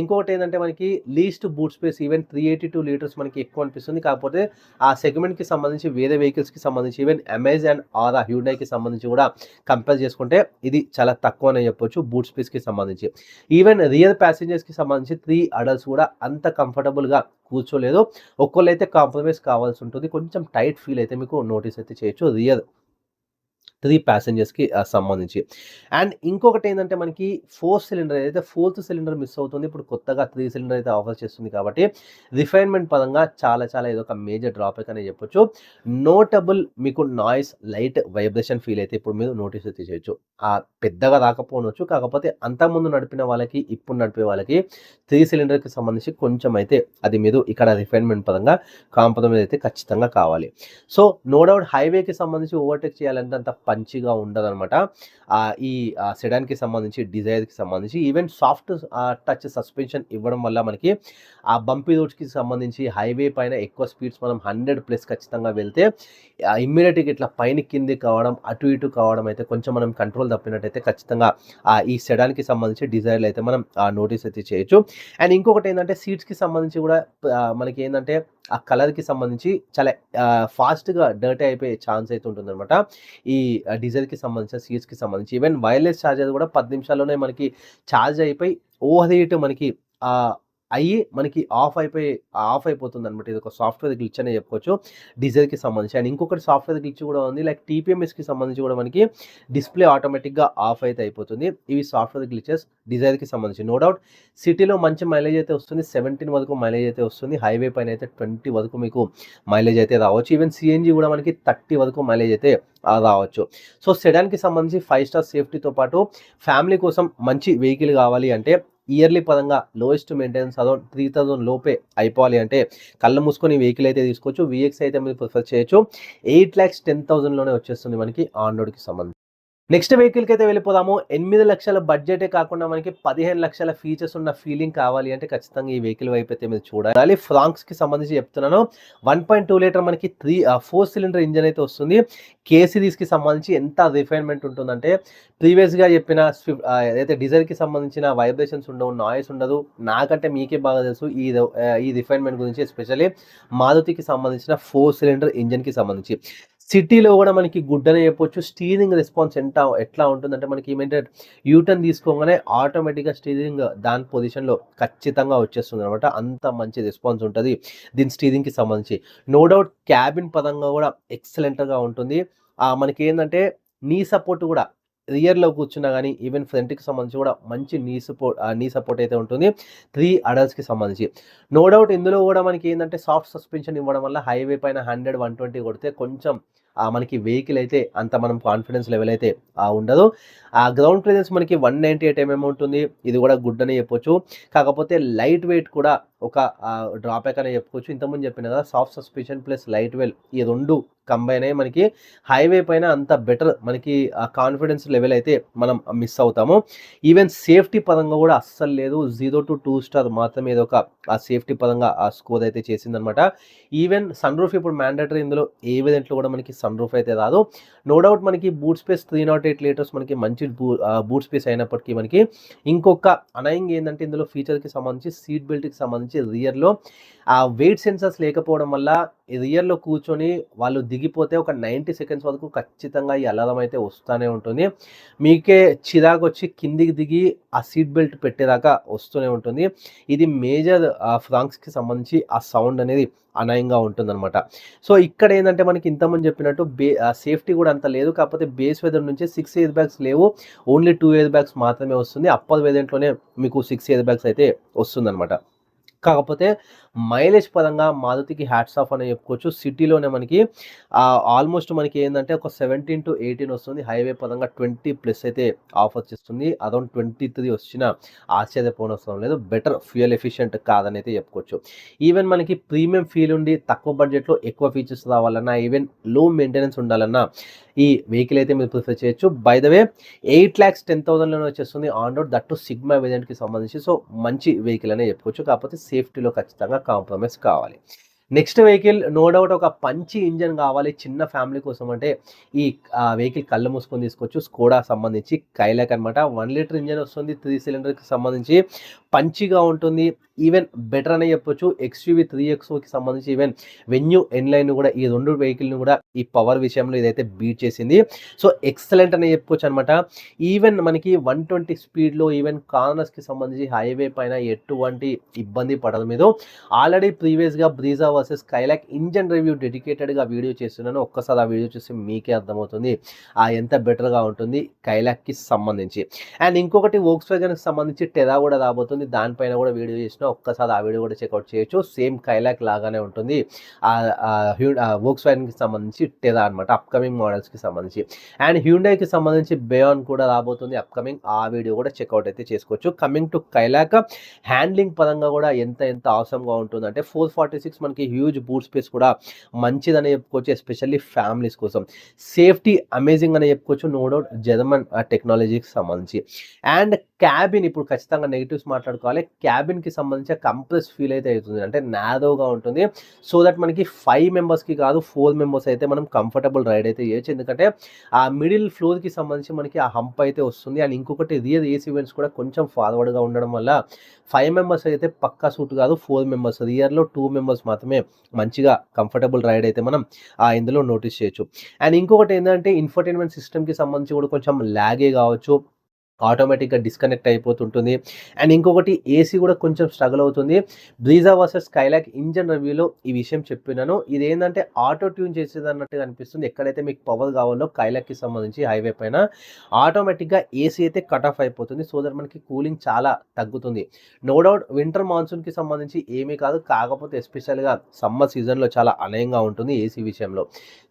ఇంకొకటి ఏంటంటే మనకి least boot space even 382 litres మనకి ఎక్కువ అనిపిస్తుంది. కాకపోతే ఆ సెగ్మెంట్‌కి సంబంధించి వేరే వెహికల్స్‌కి సంబంధించి ఈవెన్ అమేజ్ అండ్ ఆరా హ్యుండైకి సంబంధించి కూడా కంపేర్ చేసుకుంటే ఇది చాలా తక్కువ అనే చెప్పొచ్చు బూట్ స్పేస్‌కి సంబంధించి. ఈవెన్ రియర్ ప్యాసింజర్స్‌కి సంబంధించి 3 అడల్ట్స్ కూడా అంత కంఫర్టబుల్‌గా కూర్చోలేదు. ఒక్కళ్ళైతే కాంప్రమైజ్ కావాల్సి ఉంటుంది. కొంచెం టైట్ ఫీల్ అయితే మీకు నోటీస్ అయితే చేయొచ్చు రియర్ 3 ప్యాసింజర్స్‌కి సంబంధించి. అండ్ ఇంకొకటి ఏందంటే మనకి 4 సిలిండర్ ఏదైతే ఫోర్త్ సిలిండర్ మిస్ అవుతుంది. ఇప్పుడు కొత్తగా 3 సిలిండర్ అయితే ఆఫర్ చేస్తుంది కాబట్టి రిఫైన్‌మెంట్ పరంగా చాలా ఇదొక మేజర్ డ్రాబ్యాక్ అనే చెప్పొచ్చు. నోటబుల్ మీకు నాయిస్ లైట్ వైబ్రేషన్ ఫీల్ అయితే ఇప్పుడు మీరు నోటీస్ అయితే చేయొచ్చు. పెద్దగా రాకపోవచ్చు. కాకపోతే అంతకుముందు నడిపిన వాళ్ళకి, ఇప్పుడు నడిపే వాళ్ళకి 3 సిలిండర్‌కి సంబంధించి కొంచెం అయితే అది మీరు ఇక్కడ రిఫైన్‌మెంట్ పరంగా కాంప్రమైజ్ అయితే ఖచ్చితంగా కావాలి. సో, నో డౌట్ హైవేకి సంబంధించి ఓవర్‌టేక్ చేయాలంటే అంత పంచిగా ఉండదనమాట. ఈ సెడాన్‌కి సంబంధించి, డిజైర్‌కి సంబంధించి ఈవెన్ సాఫ్ట్ టచ్ సస్పెన్షన్ ఇవ్వడం వల్ల మనకి బంపీ రోడ్స్‌కి సంబంధించి హైవే పైన ఎక్కువ స్పీడ్స్ మనం 100+ ఖచ్చితంగా వెళ్తే ఇమ్మీడియేట్‌గా ఇట్లా పైన కిందకి కావడం, అటు ఇటు కావడం అయితే కొంచెం మనం కంట్రోల్ తప్పినట్టయితే ఖచ్చితంగా ఈ సెడాన్‌కి సంబంధించి డిజైర్‌లో అయితే మనం నోటీస్ అయితే చేయొచ్చు. అండ్ ఇంకొకటి ఏందంటే సీట్స్‌కి సంబంధించి కూడా మనకి ఏందంటే ఆ కలర్‌కి సంబంధించి చాలా ఫాస్ట్‌గా డర్టీ అయిపోయే ఛాన్స్ అయితే ఉంటుందనమాట. ఈ డీజిల్‌కి సంబంధించిన సీట్స్‌కి సంబంధించి ఈవెన్ వైర్‌లెస్ చార్జర్ కూడా 10 నిమిషాల్లోనే మనకి ఛార్జ్ అయిపోయి ఓవర్ హీట్ మనకి అయ్యి మనకి ఆఫ్ అయిపోతుందనమాట. ఇదొక సాఫ్ట్‌వేర్ గ్లిచ్ అనే చెప్పుకోవచ్చు డీజిల్‌కి సంబంధించి. అండ్ ఇంకొకటి సాఫ్ట్‌వేర్ గ్లిచ్ కూడా ఉంది. లైక్ టీపీఎంఎస్‌కి సంబంధించి కూడా మనకి డిస్‌ప్లే ఆటోమేటిక్‌గా ఆఫ్ అయితే అయిపోతుంది. ఇవి సాఫ్ట్‌వేర్ గ్లిచెస్ డీజిల్‌కి సంబంధించి. నో డౌట్ సిటీలో మంచి మైలేజ్ అయితే వస్తుంది. 17 వరకు మైలేజ్ అయితే వస్తుంది. హైవే పైన అయితే 20 వరకు మీకు మైలేజ్ అయితే రావచ్చు. ఈవెన్ సీఎన్జీ కూడా మనకి 30 వరకు మైలేజ్ అయితే రావచ్చు. సో, సెడాన్‌కి సంబంధించి 5 స్టార్ సేఫ్టీతో పాటు ఫ్యామిలీ కోసం మంచి వెహికల్ కావాలి అంటే ఇయర్లీ పరంగా లోయెస్ట్ మెయింటెనెన్స్ అరౌండ్ 3000 లోపే అయిపోవాలి అంటే కళ్ళు మూసుకొని వెహికల్ అయితే తీసుకోవచ్చు. వీఎక్స్ అయితే మీరు ప్రిఫర్ చేయొచ్చు. 8,10,000లోనే వచ్చేస్తుంది మనకి ఆన్ రోడ్‌కి సంబంధించి. నెక్స్ట్ వెహికల్‌కి అయితే వెళ్ళిపోదాము. 8,00,000 బడ్జెటే కాకుండా మనకి 15,00,000 ఫీచర్స్ ఉన్న ఫీలింగ్ కావాలి అంటే ఖచ్చితంగా ఈ వెహికల్ వైపు అయితే మీరు చూడాలి. ఫ్రాంక్స్‌కి సంబంధించి చెప్తున్నాను. 1.2 లీటర్ మనకి 4 సిలిండర్ ఇంజిన్ అయితే వస్తుంది. కే సిరీస్‌కి సంబంధించి ఎంత రిఫైన్‌మెంట్ ఉంటుందంటే ప్రీవియస్‌గా చెప్పిన ఏదైతే డీజిల్‌కి సంబంధించిన వైబ్రేషన్స్ ఉండవు, నాయిస్ ఉండదు. నాకంటే మీకే బాగా తెలుసు ఈ రిఫైన్‌మెంట్ గురించి ఎస్పెషల్లీ మారుతికి సంబంధించిన 4 సిలిండర్ ఇంజిన్‌కి సంబంధించి. సిటీలో గూడా మనకి గుడ్ అనే చెప్పొచ్చు. స్టీరింగ్ రెస్పాన్స్ ఎట్లా ఉంటుందంటే మనకి ఇమ్మీడియేట్ యూటర్న్ తీసుకోగానే ఆటోమేటిక్‌గా స్టీరింగ్ దాని పొజిషన్‌లో ఖచ్చితంగా వచ్చేస్తుందనమాట. అంత మంచి రెస్పాన్స్ ఉంటది దీని స్టీరింగ్‌కి సంబంధించి. నో డౌట్ క్యాబిన్ పరంగా గూడా ఎక్సలెంట్‌గా ఉంటుంది. మనకేందంటే నీ సపోర్ట్ గూడా రియర్‌లో కూర్చున్నా గానీ, ఈవెన్ ఫ్రంట్‌కి సంబంధించి గూడా మంచి నీ సపోర్ట్ అయితే ఉంటుంది. 3 అడల్ట్స్‌కి సంబంధించి. నో డౌట్ ఇందులో గూడా మనకేందంటే సాఫ్ట్ సస్పెన్షన్ ఇవ్వడం వల్ల హైవే పైన 100, 120 కొడితే కొంచెం మనకి వెహికల్ అయితే అంత మనం కాన్ఫిడెన్స్ లెవెల్ అయితే ఉండదు. గ్రౌండ్ క్లియరెన్స్ మనకి 198 ఉంటుంది. ఇది గూడా గుడ్ అనే చెప్పొచ్చు. కాకపోతే లైట్ వెయిట్ కూడా ఒక డ్రాబ్యాక్ అనే చెప్పుకోవచ్చు. ఇంతకుముందు చెప్పిన కదా soft suspension plus light well ఈ 2 కంబైన్ అయ్యి మనకి హైవే పైన అంత బెటర్ మనకి కాన్ఫిడెన్స్ లెవెల్ అయితే మనం మిస్ అవుతాము. ఈవెన్ సేఫ్టీ పరంగా కూడా అస్సలు లేదు. 0-2 స్టార్ మాత్రమే ఇది ఒక సేఫ్టీ పరంగా స్కోర్ అయితే చేసిందనమాట. ఈవెన్ సన్ రూఫ్ ఇప్పుడు మ్యాండేటరీ ఇందులో ఏ వేరియంట్‌లో కూడా మనకి సన్ రూఫ్ అయితే రాదు. నో డౌట్ మనకి బూట్ స్పేస్ 308 లీటర్స్ మనకి మంచి బూట్ స్పేస్ అయినప్పటికీ మనకి ఇంకొక అనయింగ్ ఏందంటే ఇందులో ఫీచర్‌కి సంబంధించి సీట్ బెల్ట్‌కి సంబంధించి రియర్‌లో వెయిట్ సెన్సార్స్ లేకపోవడం వల్ల రియర్‌లో కూర్చొని వాళ్ళు దిగిపోతే ఒక 90 సెకండ్స్ వరకు ఖచ్చితంగా ఈ అలారం అయితే వస్తానే ఉంటుంది. మీకే చిరాకొచ్చి కిందికి దిగి ఆ సీట్ బెల్ట్ పెట్టేదాకా వస్తూనే ఉంటుంది. ఇది మేజర్ ఫ్రాంక్స్‌కి సంబంధించి ఆ సౌండ్ అనేది అనయంగా ఉంటుందనమాట. సో ఇక్కడ ఏందంటే మనకి ఇంతకుముందు చెప్పినట్టు సేఫ్టీ కూడా అంత లేదు. కాకపోతే బేస్ వెదర్ నుంచి 6 ఎయిర్ బ్యాగ్స్ లేవు. ఓన్లీ 2 ఎయిర్ బ్యాగ్స్ మాత్రమే వస్తుంది. అప్పర్ వేరియంట్‌లోనే మీకు 6 ఎయిర్ బ్యాగ్స్ అయితే వస్తుందనమాట. కాకపోతే మైలేజ్ పరంగా మారుతికి హ్యాట్స్ ఆఫ్ అనే చెప్పుకోవచ్చు. సిటీలోనే మనకి ఆల్మోస్ట్ మనకి ఏందంటే ఒక 17-18 వస్తుంది. హైవే పరంగా 20+ అయితే ఆఫర్ చేస్తుంది. అరౌండ్ 23 వచ్చినా ఆశ్చర్యపోనవసరం లేదు. బెటర్ ఫ్యూయల్ ఎఫిషియంట్ కాదని అయితే చెప్పుకోవచ్చు. ఈవెన్ మనకి ప్రీమియం ఫీల్ ఉండి తక్కువ బడ్జెట్‌లో ఎక్కువ ఫీచర్స్ రావాలన్నా, ఈవెన్ లో మెయింటెనెన్స్ ఉండాలన్నా ఈ వెహికల్ అయితే మీరు ప్రిఫర్ చేయొచ్చు. బై ద వే 8,10,000లోనే వచ్చేస్తుంది on road that too sigma వేరియంట్‌కి సంబంధించి. సో మంచి వెహికల్ అనే చెప్పుకోవచ్చు. కాకపోతే సేఫ్టీలో ఖచ్చితంగా కాంప్రమైజ్ కావాలి. నెక్స్ట్ వెహికల్ నో డౌట్ ఒక పంచి ఇంజిన్ కావాలి చిన్న ఫ్యామిలీ కోసం అంటే ఈ వెహికల్ కళ్ళు మూసుకొని తీసుకోవచ్చు. స్కోడా సంబంధించి కైలాక్ అనమాట. 1 లీటర్ ఇంజిన్ వస్తుంది. 3 సిలిండర్‌కి సంబంధించి పంచిగా ఉంటుంది. ఈవెన్ బెటర్ అనే చెప్పొచ్చు. ఎక్స్‌యూవీ 3XOకి సంబంధించి ఈవెన్ వెన్యూ ఎన్‌లైన్ కూడా ఈ 2 వెహికల్‌ని కూడా ఈ పవర్ విషయంలో ఇదైతే బీట్ చేసింది. సో ఎక్సలెంట్ అనే చెప్పుకోవచ్చు అనమాట. ఈవెన్ మనకి 120 స్పీడ్‌లో ఈవెన్ కార్నర్స్‌కి సంబంధించి హైవే పైన ఎటువంటి ఇబ్బంది పడదు మీరు. ఆల్రెడీ ప్రీవియస్‌గా Brezza versus Kylaq engine review డెడికేటెడ్‌గా వీడియో చేస్తున్నాను. ఒక్కసారి ఆ వీడియో చూసి మీకే అర్థమవుతుంది. ఎంత బెటర్‌గా ఉంటుంది కైలాక్‌కి సంబంధించి. అండ్ ఇంకొకటి వోక్స్‌వ్యాగన్‌కి సంబంధించి టెరా కూడా రాబోతుంది. దానిపైన కూడా వీడియో చేసిన ఒక్కసారి ఆ వీడియో కూడా చెక్‌ఔట్ చేయొచ్చు. సేమ్ కైలాక్ లాగానే ఉంటుంది. వోక్స్‌వ్యాగన్‌కి సంబంధించి టెరా అనమాట. అప్‌కమింగ్ మోడల్స్‌కి సంబంధించి. అండ్ హ్యుండైకి సంబంధించి బెయాన్ కూడా రాబోతుంది అప్‌కమింగ్. ఆ వీడియో కూడా చెక్‌ఔట్ అయితే చేసుకోవచ్చు. కమింగ్ టు కైలాక్ హ్యాండ్లింగ్ పరంగా కూడా ఎంత అవసరంగా ఉంటుందంటే 446 మనకి హ్యూజ్ బూట్ స్పేస్ కూడా మంచిదని చెప్పుకోవచ్చు. ఎస్పెషల్లీ ఫ్యామిలీస్ కోసం. సేఫ్టీ అమేజింగ్ అని చెప్పుకోవచ్చు. నో డౌట్ జర్మన్ టెక్నాలజీకి సంబంధించి. అండ్ క్యాబిన్ ఇప్పుడు ఖచ్చితంగా నెగెటివ్స్ మాట్లాడుకోవాలి. క్యాబిన్‌కి సంబంధించి కంప్రెస్ ఫీల్ అయితే అవుతుంది. అంటే నారోగా ఉంటుంది. సో దట్ మనకి 5 మెంబర్స్‌కి కాదు 4 మెంబర్స్ అయితే మనం కంఫర్టబుల్ రైడ్ అయితే చేయొచ్చు. ఎందుకంటే ఆ మిడిల్ ఫ్లోర్‌కి సంబంధించి మనకి ఆ హంప్ అయితే వస్తుంది. అండ్ ఇంకొకటి రియర్ ఏసీ వెంట్స్ కూడా కొంచెం ఫార్వర్డ్‌గా ఉండడం వల్ల 5 మెంబర్స్ అయితే పక్కా సూట్ కాదు. 4 మెంబర్స్ రియర్‌లో 2 మెంబర్స్ మాత్రమే మంచిగా కంఫర్టబుల్ రైడ్ అయితే మనం ఇందులో నోటీస్ చేయొచ్చు. అండ్ ఇంకొకటి ఏందంటే ఇన్ఫోటైన్మెంట్ సిస్టమ్‌కి సంబంధించి కూడా కొంచెం లాగే కావచ్చు. ఆటోమేటిక్‌గా డిస్కనెక్ట్ అయిపోతుంటుంది. అండ్ ఇంకొకటి ఏసీ కూడా కొంచెం స్ట్రగుల్ అవుతుంది. బ్రీజా వర్సెస్ స్కైలాక్ ఇంజిన్ రివ్యూలో ఈ విషయం చెప్పినాను. ఇదేందంటే ఆటో ట్యూన్ చేసేదన్నట్టుగా అనిపిస్తుంది. ఎక్కడైతే మీకు పవర్ కావాలో కైలాక్‌కి సంబంధించి హైవే పైన ఆటోమేటిక్‌గా ఏసీ అయితే కట్ ఆఫ్ అయిపోతుంది. సో దట్ మనకి కూలింగ్ చాలా తగ్గుతుంది. నో డౌట్ వింటర్ మాన్సూన్‌కి సంబంధించి ఏమీ కాదు. కాకపోతే ఎస్పెషల్‌గా సమ్మర్ సీజన్‌లో చాలా అనయంగా ఉంటుంది ఏసీ విషయంలో.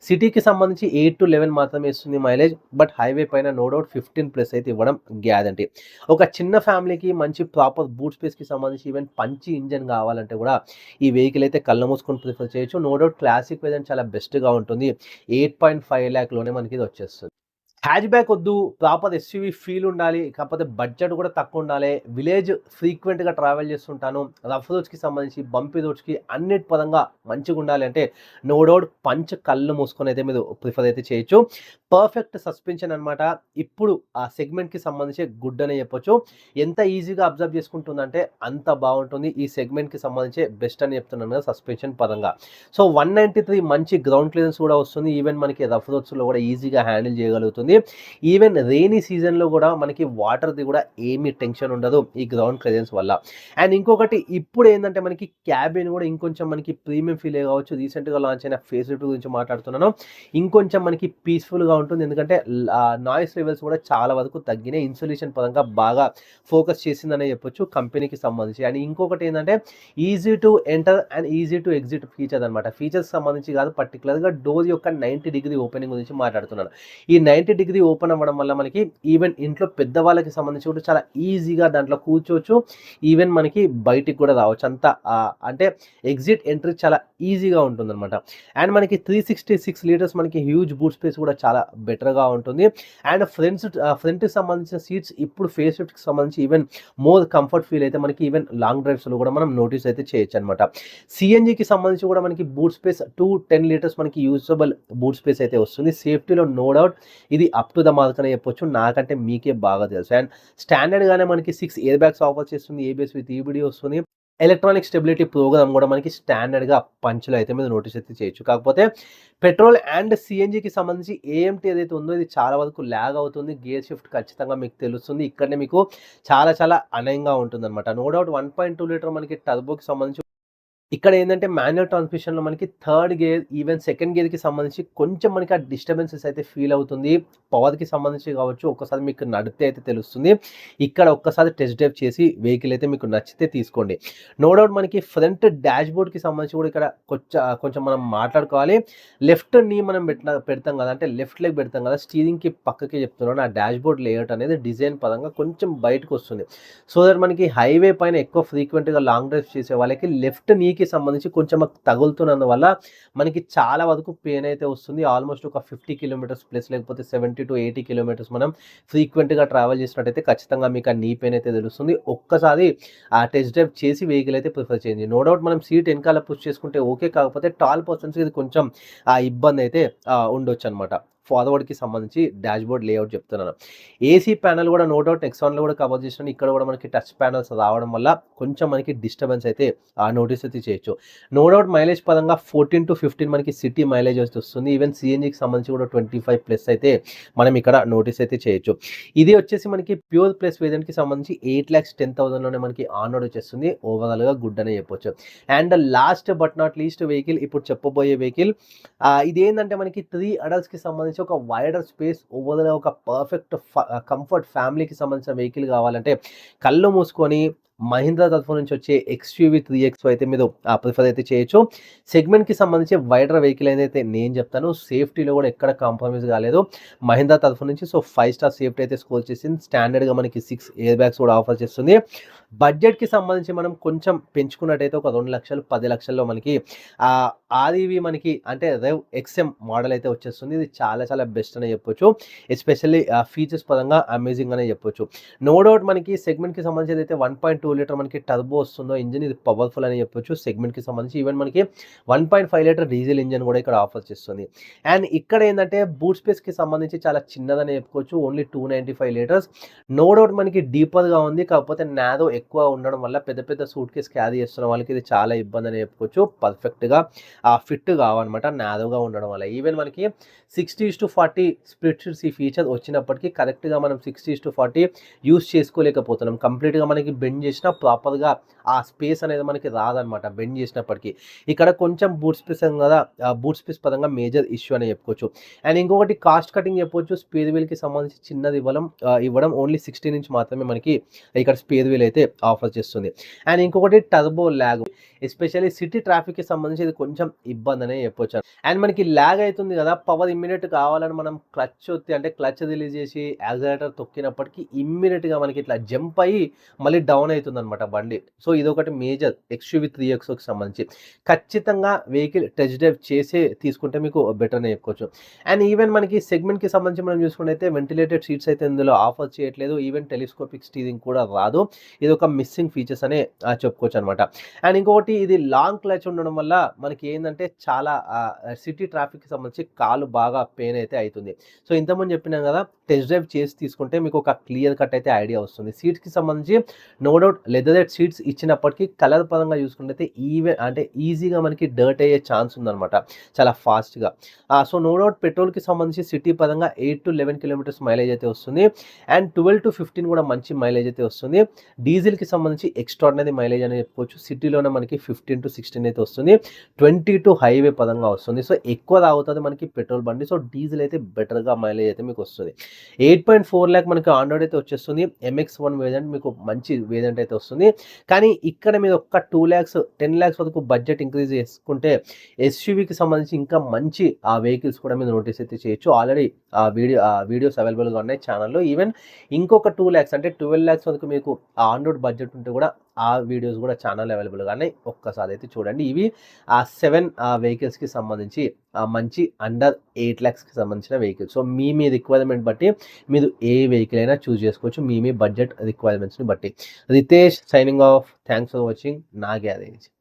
సిటీకి సంబంధించి 8-11 మాత్రమే ఇస్తుంది మైలేజ్. బట్ హైవే పైన నో డౌట్ 15+ అయితే ఇవ్వడం గ్యారంటీ. ఒక చిన్న ఫ్యామిలీకి మంచి ప్రాపర్ బూట్ స్పేస్‌కి సంబంధించి ఈవెన్ పంచి ఇంజిన్ కావాలంటే కూడా ఈ వెహికల్ అయితే కళ్ళు మూసుకొని ప్రిఫర్ చేయొచ్చు. నో డౌట్ క్లాసిక్ వేరియంట్ చాలా బెస్ట్‌గా ఉంటుంది. 8.5 లాక్‌లోనే మనకి ఇది వచ్చేస్తుంది. హ్యాచ్ బ్యాక్ వద్దు, ప్రాపర్ ఎస్యూవీ ఫీల్ ఉండాలి, కాకపోతే బడ్జెట్ కూడా తక్కువ ఉండాలి, విలేజ్ ఫ్రీక్వెంట్గా ట్రావెల్ చేస్తుంటాను, రఫ్ రోడ్స్కి సంబంధించి బంపీ రోడ్స్కి అన్నిటి పరంగా మంచిగా ఉండాలి అంటే నో డౌట్ పంచ్ కళ్ళు మూసుకొని అయితే మీరు ప్రిఫర్ అయితే చేయొచ్చు. పర్ఫెక్ట్ సస్పెన్షన్ అనమాట. ఇప్పుడు ఆ సెగ్మెంట్కి సంబంధించి గుడ్ అనే చెప్పొచ్చు. ఎంత ఈజీగా అబ్జర్వ్ చేసుకుంటుందంటే అంత బాగుంటుంది. ఈ సెగ్మెంట్కి సంబంధించి బెస్ట్ అని చెప్తున్నాను కదా సస్పెన్షన్ పరంగా. సో 193 మంచి గ్రౌండ్ క్లియరెన్స్ కూడా వస్తుంది. ఈవెన్ మనకి రఫ్ రోడ్స్లో కూడా ఈజీగా హ్యాండిల్ చేయగలుగుతుంది. ఈవెన్ రెయినీ సీజన్లో కూడా మనకి వాటర్ది కూడా ఏమీ టెన్షన్ ఉండదు ఈ గ్రౌండ్ క్లియరెన్స్ వల్ల. అండ్ ఇంకొకటి ఇప్పుడు ఏంటంటే మనకి క్యాబిన్ కూడా ఇంకొంచెం మనకి ప్రీమియం ఫీల్ కావచ్చు. రీసెంట్గా లాంచ్ అయిన ఫేస్ లిఫ్ట్ గురించి మాట్లాడుతున్నాను. ఇంకొంచెం మనకి పీస్ఫుల్గా ఉంటుంది, ఎందుకంటే నాయిస్ లెవెల్స్ కూడా చాలా వరకు తగ్గినాయి. ఇన్సులేషన్ పరంగా బాగా ఫోకస్ చేసిందనే చెప్పొచ్చు కంపెనీకి సంబంధించి. అండ్ ఇంకొకటి ఏంటంటే easy to enter and easy to exit feature అనమాట. ఫీచర్స్ సంబంధించి కాదు, పర్టికులర్గా డోర్ యొక్క 90 డిగ్రీ ఓపెనింగ్ గురించి మాట్లాడుతున్నాను. ఈ 90 డిగ్రీ ఓపెన్ అవ్వడం వల్ల మనకి ఈవెన్ ఇంట్లో పెద్దవాళ్ళకి సంబంధించి కూడా చాలా ఈజీగా దాంట్లో కూర్చోవచ్చు. ఈవెన్ మనకి బయటికి కూడా రావచ్చు. అంతా అంటే ఎగ్జిట్ ఎంట్రీ చాలా ఈజీగా ఉంటుంది అనమాట. అండ్ మనకి 366 లీటర్స్ మనకి హ్యూజ్ బూట్ స్పేస్ కూడా చాలా బెటర్గా ఉంటుంది. అండ్ ఫ్రంట్కి సంబంధించిన సీట్స్ ఇప్పుడు ఫేస్ లిఫ్ట్కి సంబంధించి ఈవెన్ మోర్ కంఫర్ట్ ఫీల్ అయితే మనకి ఈవెన్ లాంగ్ డ్రైవ్స్లో కూడా మనం నోటీస్ అయితే చేయొచ్చు అనమాట. సిఎన్జికి సంబంధించి కూడా మనకి బూట్ స్పేస్ 10 లీటర్స్ మనకి యూజబుల్ బూట్ స్పేస్ అయితే వస్తుంది. సేఫ్టీలో నో డౌట్ ఇది అప్ టు ద మార్క్ అనే చెప్పొచ్చు. నాకంటే మీకే బాగా తెలుసు. అండ్ స్టాండర్డ్గానే మనకి 6 ఎయిర్ బ్యాగ్స్ ఆఫర్ చేస్తుంది. ఏబిఎస్ విత్ ఈబిడి వస్తుంది. ఎలక్ట్రానిక్ స్టెబిలిటీ ప్రోగ్రామ్ కూడా మనకి స్టాండర్డ్గా పంచ్లో అయితే మీరు నోటీస్ అయితే చేయొచ్చు. కాకపోతే పెట్రోల్ అండ్ సిఎన్జికి సంబంధించి ఏఎంటీ ఏదైతే ఉందో ఇది చాలా వరకు ల్యాగ్ అవుతుంది. గేర్ షిఫ్ట్ ఖచ్చితంగా మీకు తెలుస్తుంది. ఇక్కడనే మీకు చాలా చాలా అనయంగా ఉంటుంది అనమాట. నో డౌట్ 1.2 లీటర్ మనకి టర్బోకి సంబంధించి ఇక్కడ ఏంటంటే మాన్యువల్ ట్రాన్స్మిషన్లో మనకి థర్డ్ గేర్ ఈవెన్ సెకండ్ గేర్కి సంబంధించి కొంచెం మనకి ఆ డిస్టర్బెన్సెస్ అయితే ఫీల్ అవుతుంది. పవర్కి సంబంధించి కావచ్చు, ఒక్కసారి మీకు నడిపితే అయితే తెలుస్తుంది. ఇక్కడ ఒక్కసారి టెస్ట్ డ్రైవ్ చేసి వెహికల్ అయితే మీకు నచ్చితే తీసుకోండి. నో డౌట్ మనకి ఫ్రంట్ డాష్ బోర్డ్కి సంబంధించి కూడా ఇక్కడ కొంచెం మనం మాట్లాడుకోవాలి. లెఫ్ట్ నీ మనం పెడతాం కదా, అంటే లెఫ్ట్ లెగ్ పెడతాం కదా, స్టీరింగ్కి పక్కకి చెప్తున్నాను. ఆ డాష్ బోర్డ్ లేఅవుట్ అనేది డిజైన్ పరంగా కొంచెం బయటకు వస్తుంది. సో దట్ మనకి హైవే పైన ఎక్కువ ఫ్రీక్వెంట్గా లాంగ్ డ్రైవ్స్ చేసే వాళ్ళకి లెఫ్ట్ నీ సంబంధించి కొంచెం తగులుతున్నందువల్ల మనకి చాలా వరకు పెయిన్ అయితే వస్తుంది. ఆల్మోస్ట్ ఒక 50 కిలోమీటర్స్ ప్లస్ లేకపోతే 70 to 80 కిలోమీటర్స్ మనం ఫ్రీక్వెంట్గా ట్రావెల్ చేసినట్టయితే ఖచ్చితంగా మీకు ఆ నీ పెయిన్ అయితే తెలుస్తుంది. ఒక్కసారి ఆ టెస్ట్ డ్రైవ్ చేసి వెహికల్ అయితే ప్రిఫర్ చేయండి. నో డౌట్ మనం సీట్ వెనకాల పుష్ చేసుకుంటే ఓకే, కాకపోతే టాల్ పర్సన్స్కి ఇది కొంచెం ఇబ్బంది అయితే ఉండొచ్చు అనమాట. ఫార్వర్డ్కి సంబంధించి డాష్ బోర్డ్ లేఅవుట్ చెప్తున్నాను. ఏసీ ప్యానల్ కూడా నో డౌట్ నెక్సాన్లో కూడా కవర్ చేసినాను. ఇక్కడ కూడా మనకి టచ్ ప్యానల్స్ రావడం వల్ల కొంచెం మనకి డిస్టర్బెన్స్ అయితే నోటీస్ అయితే చేయొచ్చు. నో డౌట్ మైలేజ్ పరంగా 14 to 15 మనకి సిటీ మైలేజ్ అయితే వస్తుంది. ఈవెన్ సిఎన్జికి సంబంధించి కూడా 25+ అయితే మనం ఇక్కడ నోటీస్ అయితే చేయొచ్చు. ఇది వచ్చేసి మనకి ప్యూర్ ప్లస్ వేరియంట్కి సంబంధించి 8,10,000లోనే మనకి ఆన్ రోడ్ వచ్చేస్తుంది. ఓవరాల్గా గుడ్ అనే చెప్పొచ్చు. And last but not least vehicle ఇప్పుడు చెప్పబోయే వెహికల్ ఇదేంటంటే మనకి 3 అడల్ట్స్కి సంబంధించి ఒక వైడర్ స్పేస్ ఓవరాల్ ఒక పర్ఫెక్ట్ కంఫర్ట్ ఫ్యామిలీకి సంబంధించిన వెహికల్ కావాలంటే కళ్ళు మూసుకొని మహీంద్రా తరఫు నుంచి వచ్చే XUV 3X అయితే మీరు ప్రిఫర్ అయితే చేయొచ్చు. సెగ్మెంట్కి సంబంధించి వైడర్ వెహికల్ అయితే నేను చెప్తాను. సేఫ్టీలో కూడా ఎక్కడ కాంప్రమైజ్ కాలేదు మహీంద్రా తరఫు నుంచి. సో 5 స్టార్ సేఫ్టీ అయితే స్కోర్ చేసింది. స్టాండర్డ్గా మనకి 6 ఎయిర్ బ్యాగ్స్ కూడా ఆఫర్ చేస్తుంది. బడ్జెట్కి సంబంధించి మనం కొంచెం పెంచుకున్నట్టయితే ఒక 2 లక్షలు 10 లక్షల్లో మనకి ఆర్ఈవి మనకి అంటే రెవ్ XM మోడల్ అయితే వచ్చేస్తుంది. ఇది చాలా చాలా బెస్ట్ అనే చెప్పొచ్చు. ఎస్పెషల్లీ ఫీచర్స్ పరంగా అమేజింగ్ అనే చెప్పొచ్చు. నో డౌట్ మనకి సెగ్మెంట్కి సంబంధించి అయితే 1.2 లీటర్ మనకి టర్బో వస్తుందో ఇంజిన్, ఇది పవర్ఫుల్ అని చెప్పొచ్చు. సెగ్మెంట్కి సంబంధించి ఈవెన్ మనకి 1.5 లీటర్ డీజిల్ ఇంజిన్ కూడా ఇక్కడ ఆఫర్ చేస్తుంది. అండ్ ఇక్కడ ఏంటంటే బూట్ స్పేస్కి సంబంధించి చాలా చిన్నదని చెప్పుకోవచ్చు. Only 295 litres. నో డౌట్ మనకి డీపర్గా ఉంది, కాకపోతే నారో ఎక్కువ ఉండడం వల్ల పెద్ద పెద్ద సూట్ కేస్ క్యారీ చేస్తున్న వాళ్ళకి ఇది చాలా ఇబ్బంది అని చెప్పుకోవచ్చు. పర్ఫెక్ట్గా ఫిట్ కావన్నమాట నారోగా ఉండడం వల్ల. ఈవెన్ మనకి 60:40 స్ప్లిట్ షీట్స్ ఈ ఫీచర్ వచ్చినప్పటికీ కరెక్ట్గా మనం 60:40 యూస్ చేసుకోలేకపోతున్నాం. కంప్లీట్గా మనకి బెండ్ చేసినా ప్రాపర్గా ఆ స్పేస్ అనేది మనకి రాదనమాట బెండ్ చేసినప్పటికీ. ఇక్కడ కొంచెం బూట్ స్పేస్ కదా, బూట్ స్పేస్ పరంగా మేజర్ ఇష్యూ అని చెప్పుకోవచ్చు. అండ్ ఇంకొకటి కాస్ట్ కటింగ్ చెప్పొచ్చు. స్పేర్ వీల్కి సంబంధించి చిన్నది ఇవ్వడం ఓన్లీ 16 ఇంచ్ మాత్రమే మనకి ఇక్కడ స్పేర్ వీల్ అయితే ఆఫర్ చేస్తుంది. అండ్ ఇంకొకటి టర్బో ల్యాగ్, ఎస్పెషల్లీ సిటీ ట్రాఫిక్‌కి సంబంధించి ఇది కొంచెం ఇబ్బందనే చెప్పొచ్చు. అండ్ మనకి ల్యాగ్ అయితుంది కదా! పవర్ ఇమ్మీడియేట్ కావాలని మనం క్లచ్ ఒత్తి అంటే క్లచ్ రిలీజ్ చేసి యాక్సిలరేటర్ తొక్కినప్పటికి ఇమ్మీడియేట్‌గా మనకి ఇట్లా జంప్ అయ్యి మళ్ళీ డౌన్ అయితుందనమాట బండి. సో, ఇదొకటి మేజర్ ఎక్స్‌యూవీ 3XOకి సంబంధించి. ఖచ్చితంగా వెహికల్ టెస్ట్ డ్రైవ్ చేసే తీసుకుంటే మీకు బెటర్ అనే చెప్పుకోవచ్చు. అండ్ ఈవెన్ మనకి సెగ్మెంట్‌కి సంబంధించి మనం చూసుకున్నట్టయితే వెంటిలేటెడ్ సీట్స్ అయితే ఇందులో ఆఫర్ చేయట్లేదు. ఈవెన్ టెలిస్కోపిక్ స్టీరింగ్ కూడా రాదు. ఇదొక మిస్సింగ్ ఫీచర్స్ అనే చెప్పుకోవచ్చనమాట. అండ్ ఇంకొకటి ఇది లాంగ్ క్లచ్ ఉండడం వల్ల మనకి ఏందంటే చాలా సిటీ ట్రాఫిక్‌కి సంబంధించి కాలు బాగా పెయిన్ అయితే అయితుంది. సో, ఇంతకుముందు చెప్పినాం కదా! టెస్ట్ డ్రైవ్ చేసి తీసుకుంటే మీకు ఒక క్లియర్ కట్ అయితే ఐడియా వస్తుంది. సీట్స్‌కి సంబంధించి నో డౌట్ లెదరేట్ సీట్స్ ఇచ్చినప్పటికీ కలర్ పరంగా చూసుకున్నట్టయితే అంటే ఈజీగా మనకి డర్ట్ అయ్యే ఛాన్స్ ఉందనమాట చాలా ఫాస్ట్‌గా. సో, నో డౌట్ పెట్రోల్‌కి సంబంధించి సిటీ పరంగా 8-11 కిలోమీటర్స్ మైలేజ్ అయితే వస్తుంది. అండ్ 12-15 కూడా మంచి మైలేజ్ అయితే వస్తుంది. డీజిల్‌కి సంబంధించి ఎక్స్ట్రార్డినరీ మైలేజ్ అని చెప్పుకోవచ్చు. సిటీలోనే మనకి 15-16 అయితే వస్తుంది. 22 హైవే పరంగా వస్తుంది. సో, ఎక్కువ తాగుతది మనకి పెట్రోల్ బండి. సో, డీజిల్ అయితే బెటర్‌గా మైలేజ్ అయితే మీకు వస్తది. 8.4 లాక్ మనకి ఆన్ రోడ్ అయితే వచ్చేస్తుంది. MX-1 వేరియంట్ మీకు మంచి వేరియంట్ అయితే వస్తుంది. కానీ ఇక్కడ మీరు ఒక్క 2 లాక్స్ 10 లాక్స్ వరకు బడ్జెట్ ఇంక్రీజ్ చేసుకుంటే ఎస్యూవీకి సంబంధించి ఇంకా మంచి వెహికల్స్ కూడా మీరు నోటీస్ అయితే చేయొచ్చు. ఆల్రెడీ వీడియోస్ అవైలబుల్‌గా ఉన్నాయి ఛానల్‌లో. ఈవెన్ ఇంకొక 2 లాక్స్ అంటే 12 లాక్స్ వరకు మీకు ఆన్ రోడ్ బడ్జెట్ ఉంటే కూడా ఆ వీడియోస్ కూడా ఛానల్ అవైలబుల్‌గా ఉన్నాయి. ఒక్కసారి అయితే చూడండి. ఇవి 7 వెహికల్స్‌కి సంబంధించి మంచి అండర్ 8 లాక్స్‌కి సంబంధించిన వెహికల్స్. సో, మీ రిక్వైర్మెంట్ బట్టి మీరు ఏ వెహికల్ అయినా చూజ్ చేసుకోవచ్చు. మీ బడ్జెట్ రిక్వైర్మెంట్స్‌ని బట్టి. Ritesh signing off. Thanks for watching నా గ్యారేజ్.